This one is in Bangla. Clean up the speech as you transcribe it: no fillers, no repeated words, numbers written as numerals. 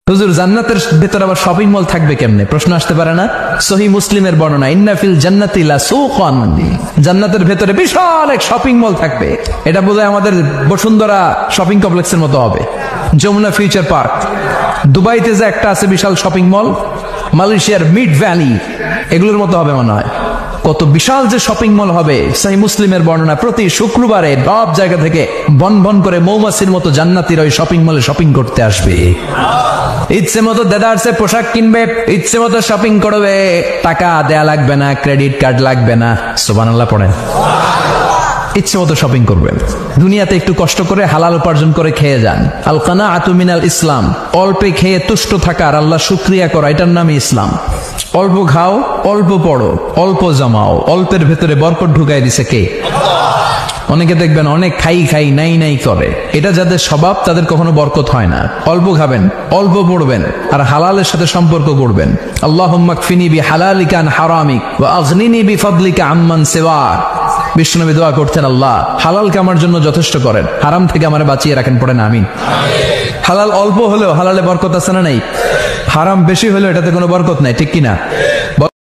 হুজুর জান্নাতের ভেতরে আবার শপিং মল থাকবে কেমনে? প্রশ্ন আসতে পারে না? সহিহ মুসলিমের বর্ণনা, ইন্না ফিল জান্নাতি লাসুকান, জান্নাতের ভেতরে বিশাল এক শপিং মল থাকবে। এটা বোধহয় আমাদের বসুন্ধরা শপিং কমপ্লেক্সের মতো হবে, যমুনা ফিউচার পার্ক। দুবাইতে যে একটা আছে বিশাল শপিং মল, মালয়েশিয়ার মিড ভ্যালি, এগুলোর মতো হবে মনে হয়। কত বিশাল যে শপিং মল হবে। সহিহ মুসলিমের বর্ণনা, প্রতি শুক্রবারে সব জায়গা থেকে বন বন করে মৌমাছির মতো জান্নাতীরা ওই শপিং মলে শপিং করতে আসবে। ইচ্ছে মতো দেদারসে পোশাক কিনবে, ইচ্ছে মতো শপিং করবে, টাকা দেয়া লাগবে না, ক্রেডিট কার্ড লাগবে না। সুবহানাল্লাহ পড়েন। ইচ্ছে মতো শপিং করবেন। দুনিয়াতে একটু কষ্ট করে হালাল উপার্জন করে খেয়ে যান। আল কানাআতু মিনাল ইসলাম, অল্পে খেয়ে তুষ্ট থাকার, আল্লাহ শুকরিয়া করা, এটার নামই ইসলাম। অল্প খাও, অল্প পড়ো, অল্প জমাও, অল্পের ভেতরে বরকত ঢুকাই দিছে কে? অনেকে দেখবেন অনেক খাই খাই নাই নাই করে, এটা যাদের স্বভাব তাদের কখনো বরকত হয় না। অল্প খাবেন, অল্প পড়বেন, আর হালালের সাথে সম্পর্ক করবেন। আল্লাহুম্মা কফিনি বিহালালিকা আন হারামিক ওয়া আগনিনি বিফাদলিকা আম্মান সিওয়াক। বিষ্ণুনবী দোয়া করতেন, আল্লাহ হালালকে আমার জন্য যথেষ্ট করেন, হারাম থেকে আমারে বাঁচিয়ে রাখেন। পড়েন আমিন। হালাল অল্প হলেও হালালে বরকত আছে না নাই? হারাম বেশি হলেও এটাতে কোনো বরকত নাই, ঠিক কিনা?